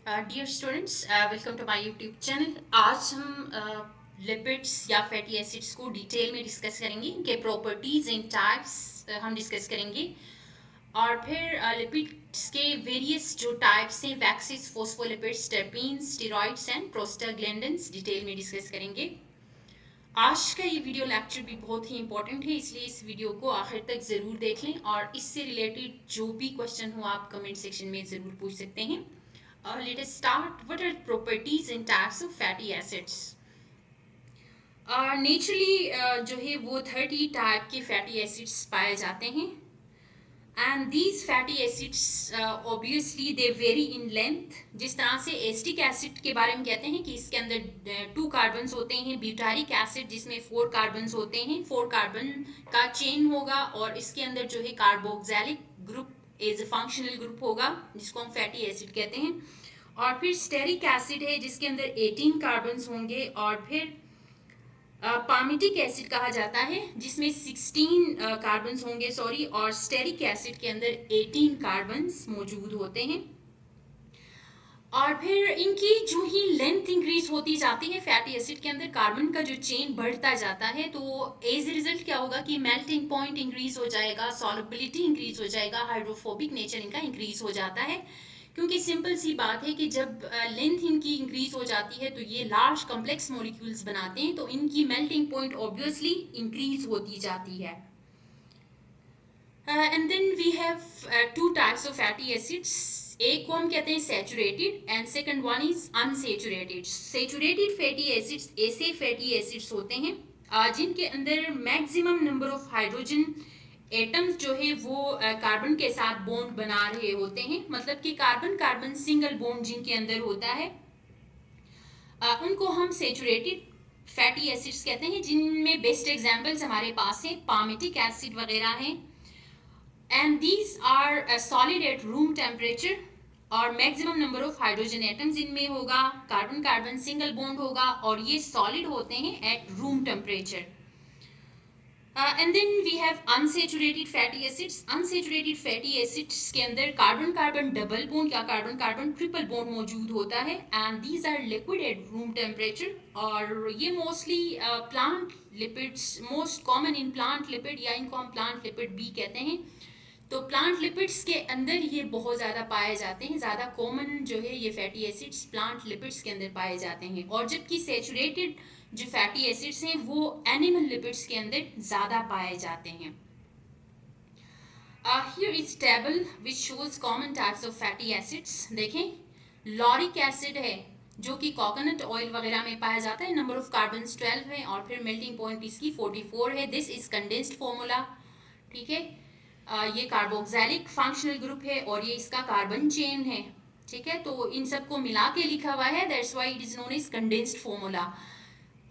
Dear students, welcome to my YouTube channel. आज हम lipids या फैटी एसिड्स को डिटेल में डिस्कस करेंगे। इनके प्रॉपर्टीज एंड टाइप्स हम डिस्कस करेंगे। और फिर लिपिड्स के वेरियस जो टाइप्स हैं, waxes, phospholipids, terpenes, steroids and prostaglandins, detail में डिस्कस करेंगे। आज का ये वीडियो लेक्चर भी बहुत ही इंपॉर्टेंट है, इसलिए इस वीडियो को आखिर तक ज़रूर देख लें और इससे रिलेटेड जो भी क्वेश्चन हो आप कमेंट सेक्शन में ज़रूर पूछ सकते हैं। Let us start. What are properties and types of fatty acids? Naturally, जो है वो 30 टाइप के फैटी एसिड्स पाए जाते हैं। And these fatty acids obviously they very in length. जिस तरह से एसिटिक एसिड के बारे में कहते हैं कि इसके अंदर 2 कार्बन्स होते हैं, ब्यूटारिक एसिड जिसमें 4 कार्बन्स होते हैं, 4 कार्बन का चेन होगा और इसके अंदर जो है carboxylic group as a functional group होगा जिसको हम फैटी एसिड कहते हैं। और फिर स्टेरिक एसिड है जिसके अंदर 18 कार्बन्स होंगे और फिर पामिटिक एसिड कहा जाता है जिसमें 16 कार्बन्स होंगे और स्टेरिक एसिड के अंदर 18 कार्बन्स मौजूद होते हैं। और फिर इनकी जो ही लेंथ इंक्रीज होती जाती है, फैटी एसिड के अंदर कार्बन का जो चेन बढ़ता जाता है, तो एज ए रिजल्ट क्या होगा कि मेल्टिंग पॉइंट इंक्रीज हो जाएगा, सॉल्युबिलिटी इंक्रीज हो जाएगा, हाइड्रोफोबिक नेचर इनका इंक्रीज हो जाता है। क्योंकि सिंपल सी बात है कि जब लेंथ इनकी इंक्रीज हो जाती है तो ये लार्ज कॉम्प्लेक्स मॉलिक्यूल्स बनाते हैं, तो इनकी मेल्टिंग पॉइंट ऑब्वियसली इंक्रीज होती जाती है। And then we have 2 types of fatty acids. एक को हम कहते हैं saturated and second one is unsaturated. Saturated fatty acids ऐसे फैटी एसिड्स होते हैं जिनके अंदर maximum number of hydrogen atoms जो है वो कार्बन के साथ बॉन्ड बना रहे होते हैं। मतलब कि कार्बन कार्बन सिंगल बॉन्ड जिनके अंदर होता है उनको हम सैचुरेटेड फैटी एसिड्स कहते हैं, जिनमें बेस्ट एग्जांपल्स हमारे पास हैं, पामिटिक एसिड वगैरह हैं। And these are solid at room temperature और maximum number of hydrogen atoms इनमें होगा, कार्बन कार्बन सिंगल बॉन्ड होगा और ये सॉलिड होते हैं at room temperature. And then we have unsaturated fatty acids. Unsaturated fatty acids के अंदर कार्बन कार्बन डबल बॉन्ड या कार्बन कार्बन ट्रिपल बॉन्ड मौजूद होता है and these are liquid at room temperature. और ये mostly plant lipids, most common in plant lipid या इनको हम प्लांट लिपिड भी कहते हैं। तो प्लांट लिपिड्स के अंदर ये बहुत ज़्यादा पाए जाते हैं। ज़्यादा कॉमन जो है ये फैटी एसिड्स प्लांट लिपिड्स के अंदर पाए जाते हैं, और जबकि सैचुरेटेड जो फैटी एसिड्स हैं वो एनिमल लिपिड्स के अंदर ज़्यादा पाए जाते हैं। Here is table which shows common types of fatty acids. देखें, लॉरिक एसिड है जो कि कोकोनट ऑयल वगैरह में पाया जाता है, नंबर ऑफ कार्बन 12 है और फिर मेल्टिंग पॉइंट इसकी 44 है। दिस इज कंडेंस्ड फॉर्मूला, ठीक है। ये कार्बोक्सिलिक फंक्शनल ग्रुप है और ये इसका कार्बन चेन है, ठीक है। तो इन सबको मिला के लिखा हुआ है, that's why it is known as condensed formula.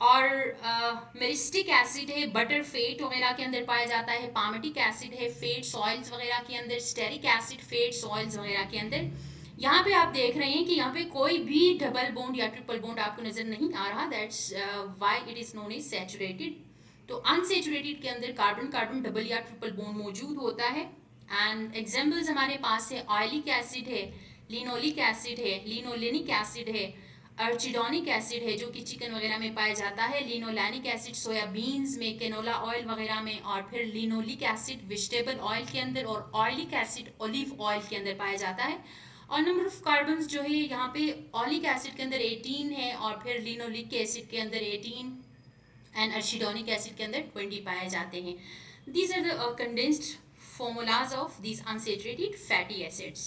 और मेरिस्टिक एसिड है, बटर फेट वगैरह के अंदर पाया जाता है। पामिटिक एसिड है फेट सॉइल्स वगैरह के अंदर। स्टेरिक एसिड फेट सॉइल्स वगैरह के अंदर। यहाँ पे आप देख रहे हैं कि यहाँ पे कोई भी डबल बॉन्ड या ट्रिपल बॉन्ड आपको नजर नहीं आ रहा, that's why it is known as saturated. तो अनसैचुरेटेड के अंदर कार्बन कार्बन डबल या ट्रिपल बॉन्ड मौजूद होता है। एंड एग्जाम्पल्स हमारे पास है, ऑयलिक एसिड है, लिनोलिक एसिड है, लिनोलेनिक एसिड है, अर्चिडोनिक एसिड है जो कि चिकन वगैरह में पाया जाता है, लिनोलैनिक एसिड सोयाबीन्स में, कैनोला ऑयल वगैरह में, और फिर लिनोलिक एसिड वेजिटेबल ऑयल के अंदर, और ऑयलिक एसिड ऑलिव ऑयल के अंदर पाया जाता है। और नंबर ऑफ कार्बन्स जो है यहाँ पे ऑलिक एसिड के अंदर 18 है और फिर लिनोलिक एसिड के अंदर 18 एंड अर्चिडोनिक एसिड के अंदर 20 पाए जाते हैं। These are the condensed formulas of these unsaturated fatty acids.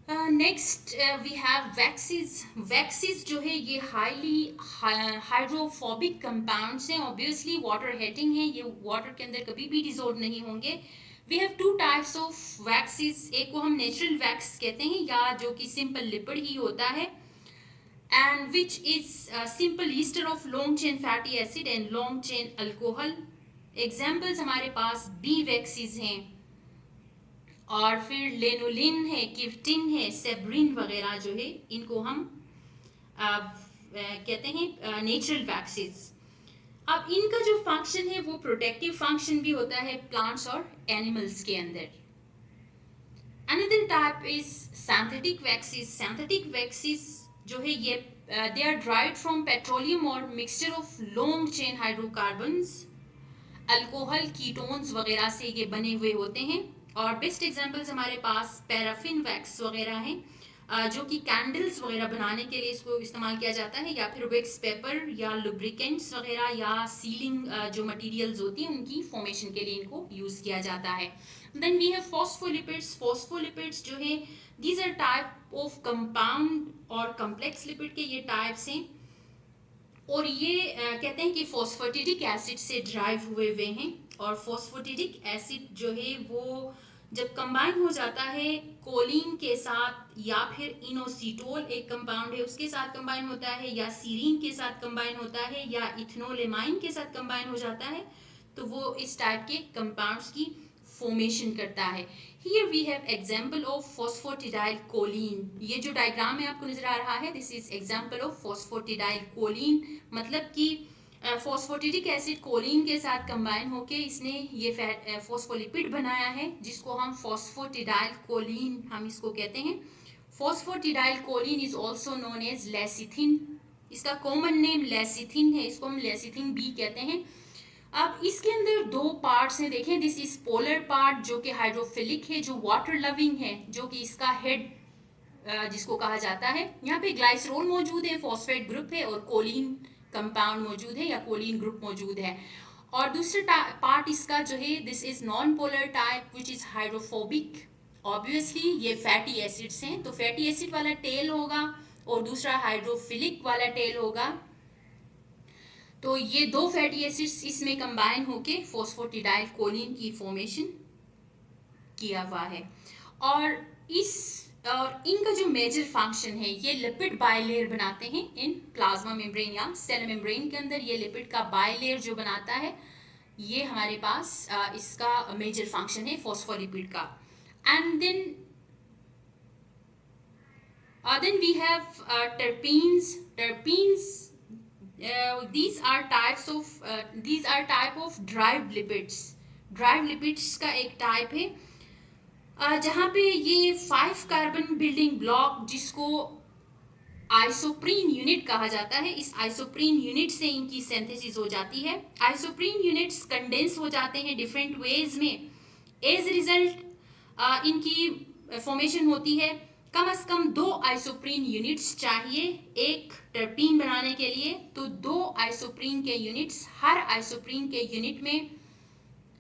Next we have waxes. Waxes जो है ये हाईली हाइड्रोफोबिक कंपाउंड्स हैं, ऑब्वियसली वाटर हेटिंग है, ये वाटर के अंदर कभी भी डिजोल्व नहीं होंगे। We have 2 types of waxes. एक को हम नेचुरल वैक्स कहते हैं या जो कि सिंपल लिपिड ही होता है, and which is simple ester of long chain fatty acid and long chain alcohol. Examples हमारे पास बी वैक्सीज हैं और फिर लेनोलिन है, किफ्टिन है, सेब्रिन वगैरह जो है इनको हम कहते हैं नेचुरल वैक्सीज। अब इनका जो फंक्शन है वो प्रोटेक्टिव फंक्शन भी होता है प्लांट्स और एनिमल्स के अंदर। Another Second type is synthetic waxes. Synthetic waxes जो है ये they are derived from petroleum और mixture of long chain hydrocarbons, alcohol, ketones वगैरह से ये बने हुए होते हैं. और बेस्ट एग्जांपल्स हमारे पास पैराफिन वैक्स वगैरह हैं, जो कि कैंडल्स वगैरह बनाने के लिए इसको इस्तेमाल किया जाता है, या फिर वैक्स पेपर या लुब्रिकेंट्स वगैरह या सीलिंग जो मटेरियल्स होती हैं उनकी फॉर्मेशन के लिए इनको यूज़ किया जाता है. Then we have phospholipids. Phospholipids जो है these are type of compound और कम्प्लेक्स लिपिड के ये टाइप्स हैं, और ये कहते हैं कि फॉस्फेटिडिक एसिड से ड्राइव हुए हैं. और फॉस्फेटिडिक एसिड जो है वो जब कंबाइन हो जाता है कोलिन के साथ, या फिर इनोसिटोल एक कंपाउंड है उसके साथ कंबाइन होता है, या सीरीन के साथ कंबाइन होता है, या इथनोलेमाइन के साथ कंबाइन हो जाता है, तो वो इस टाइप के कंपाउंड्स की फॉर्मेशन करता है. Here we have example of phosphatidylcholine. ये जो डायग्राम में आपको नजर आ रहा है, this is example of phosphatidylcholine. मतलब कि फॉस्फोटिडिक एसिड कोलिन के साथ कंबाइन होके इसने ये फॉस्फोलिपिड बनाया है, जिसको हम फॉस्फेटिडाइलकोलिन हम इसको कहते हैं. Phosphatidylcholine is also known as lecithin. इसका कॉमन नेम लेसिथिन है, इसको हम लेसिथिन बी कहते हैं. अब इसके अंदर दो पार्ट्स हैं, देखें. दिस इज पोलर पार्ट जो कि हाइड्रोफिलिक है, जो वाटर लविंग है, जो कि इसका हेड जिसको कहा जाता है. यहाँ पे ग्लाइसरोल मौजूद है, फॉस्फेट ग्रुप है, और कोलिन कंपाउंड मौजूद है या कोलिन ग्रुप मौजूद है. और दूसरा पार्ट इसका जो है this is non polar type which is hydrophobic. Obviously ये फैटी एसिड्स हैं, तो फैटी एसिड वाला टेल होगा और दूसरा हाइड्रोफिलिक वाला टेल होगा. तो ये दो फैटी एसिड्स इसमें कंबाइन होके फॉस्फेटिडाइलकोलिन की फॉर्मेशन किया हुआ है. और इनका जो मेजर फंक्शन है, ये लिपिड बायलेयर बनाते हैं इन प्लाज्मा मेम्ब्रेन या सेल मेम्ब्रेन के अंदर. ये लिपिड का बायलेयर जो बनाता है, ये हमारे पास इसका मेजर फंक्शन है फॉस्फोलिपिड का. And then we have terpenes. These are type of derived lipids. derived lipids का एक टाइप है जहाँ पे ये 5 कार्बन बिल्डिंग ब्लॉक, जिसको आइसोप्रीन यूनिट कहा जाता है, इस आइसोप्रीन यूनिट से इनकी सिंथेसिस हो जाती है. आइसोप्रीन यूनिट्स कंडेंस हो जाते हैं डिफरेंट वेज में. एज रिजल्ट इनकी फॉर्मेशन होती है. कम से कम 2 आइसोप्रीन यूनिट्स चाहिए एक टर्पीन बनाने के लिए. तो 2 आइसोप्रीन के यूनिट्स, हर आइसोप्रीन के यूनिट में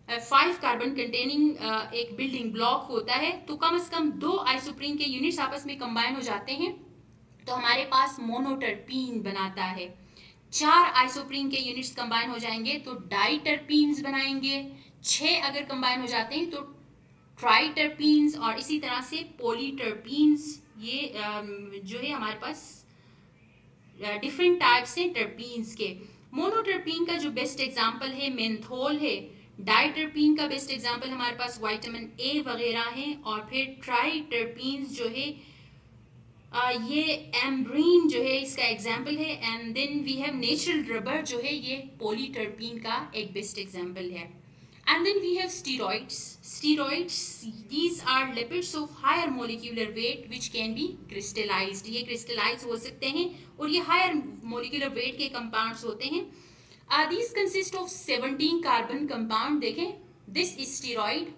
5 कार्बन कंटेनिंग एक बिल्डिंग ब्लॉक होता है. तो कम से कम 2 आइसोप्रीन के यूनिट्स आपस में कंबाइन हो जाते हैं, तो हमारे पास मोनोटर्पीन बनाता है. 4 आइसोप्रीन के यूनिट्स कंबाइन हो जाएंगे तो डाइटर्पीन्स बनाएंगे. 6 अगर कंबाइन हो जाते हैं तो ट्राइटर्पीन्स, और इसी तरह से पॉलीटर्पीन्स. ये जो है हमारे पास डिफरेंट टाइप्स हैं टर्पीन्स के. मोनोटर्पीन का जो बेस्ट एग्जांपल है मेंथोल है. डाइटर्पीन का बेस्ट एग्जांपल हमारे पास विटामिन ए वगैरह हैं. और फिर ट्राइटर्पीन्स जो है ये एम्ब्रीन जो है इसका एग्जांपल है. And then we have natural rubber जो है ये पॉलीटर्पीन का एक बेस्ट एग्जांपल है. And then we have steroids. Steroids, these are lipids of higher molecular weight which can be crystallized. ये crystallize हो सकते हैं और ये higher molecular weight के compounds होते हैं. These consist of 17 carbon compound. देखें, this is steroid.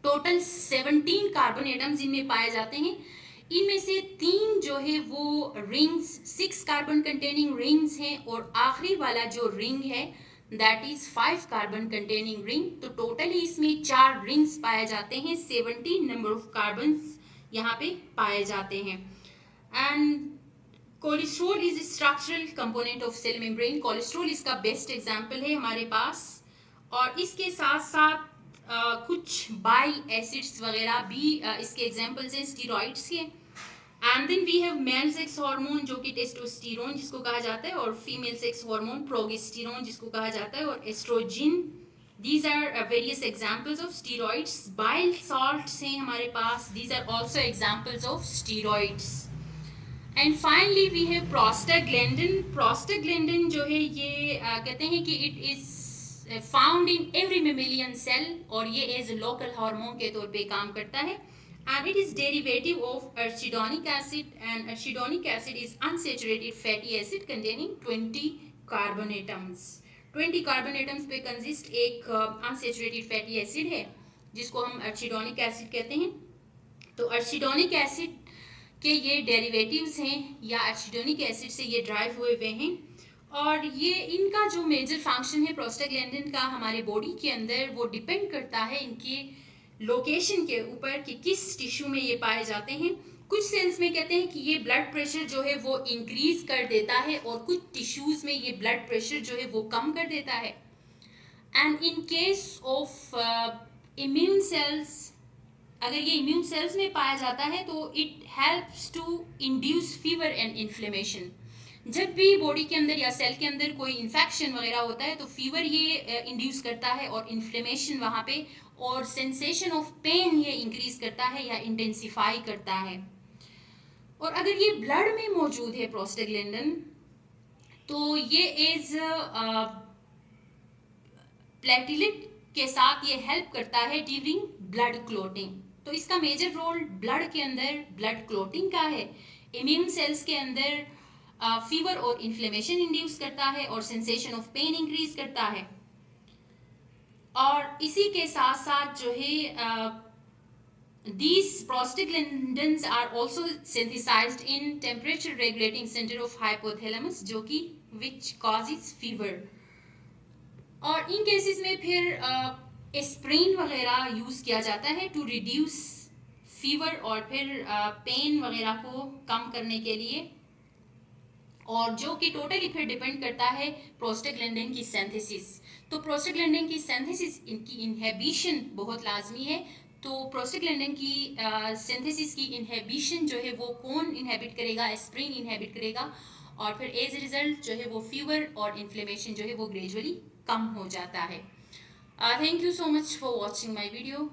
Total 17 carbon atoms इनमें पाए जाते हैं. इनमें से 3 जो है वो rings, 6 carbon containing rings हैं, और आखिरी वाला जो ring है that is 5 carbon containing ring. तो टोटली इसमें 4 रिंग्स पाए जाते हैं. 70 नंबर ऑफ कार्बन्स यहाँ पे पाए जाते हैं. And cholesterol is structural component of cell membrane. Cholesterol इसका बेस्ट एग्जांपल है हमारे पास. और इसके साथ साथ कुछ बाइल एसिड्स वगैरह भी इसके एग्जांपल्स हैं स्टीरॉइड्स के. And then we have male sex hormone जो कि टेस्टोस्टेरोन जिसको कहा जाता है, और फीमेल सेक्स हार्मोन प्रोगेस्टेरोन जिसको कहा जाता है, और estrogen. These are various examples of steroids. Bile salts हैं हमारे पास. These are also examples of steroids. And finally we have prostaglandin. Prostaglandin जो है ये कहते हैं कि it is found in every mammalian cell, और ये एज लोकल हार्मोन के तौर पे काम करता है. and it is derivative of arachidonic acid, and arachidonic acid is unsaturated fatty acid containing 20 carbon atoms. 20 carbon atoms पे कंसिस्ट एक अनसेचुरेटेड फैटी एसिड है जिसको हम अर्चिडोनिक एसिड कहते हैं। तो अर्चिडोनिक एसिड के ये डेरिवेटिव्स हैं या अर्चिडोनिक एसिड से ये ड्राइव हुए हैं, और ये इनका जो मेजर फंक्शन है प्रोस्टाग्लैंडिन का हमारे बॉडी के अंदर, वो डिपेंड करता है इनके लोकेशन के ऊपर कि किस टिश्यू में ये पाए जाते हैं। कुछ सेल्स में कहते हैं कि ये ब्लड प्रेशर जो है वो इंक्रीज कर देता है, और कुछ टिश्यूज में ये ब्लड प्रेशर जो है वो कम कर देता है। And in case of immune cells, अगर ये इम्यून सेल्स में पाया जाता है तो it helps to induce fever and inflammation. जब भी बॉडी के अंदर या सेल के अंदर कोई इन्फेक्शन वगैरह होता है तो फीवर ये इंड्यूस करता है और इन्फ्लेमेशन वहाँ पे, और सेंसेशन ऑफ पेन ये इंक्रीज करता है या इंटेंसिफाई करता है। और अगर ये ब्लड में मौजूद है प्रोस्टाग्लैंडिन, तो ये एज प्लेटलेट के साथ ये हेल्प करता है ड्यूरिंग ब्लड क्लोटिंग। तो इसका मेजर रोल ब्लड के अंदर ब्लड क्लोटिंग का है, इम्यून सेल्स के अंदर फीवर और इन्फ्लेमेशन इंड्यूस करता है और सेंसेशन ऑफ पेन इंक्रीज करता है। और इसी के साथ साथ जो है these prostaglandins are also synthesized in temperature regulating center of hypothalamus, जो कि which causes fever। और इन केसेस में फिर एस्प्रिन वगैरह यूज किया जाता है टू रिड्यूस फीवर और फिर पेन वगैरह को कम करने के लिए, और जो कि टोटली फिर डिपेंड करता है प्रोस्टाग्लैंडिन की सिंथेसिस। तो प्रोस्टाग्लैंडिन की सिंथेसिस, इनकी इनहिबिशन बहुत लाजमी है। तो प्रोस्टाग्लैंडिन की सिंथेसिस की इनहिबिशन जो है वो कौन इनहिबिट करेगा? एस्प्रिन इनहिबिट करेगा, और फिर एज रिजल्ट जो है वो फीवर और इन्फ्लेमेशन जो है वो ग्रेजुअली कम हो जाता है। Thank you so much for watching my video.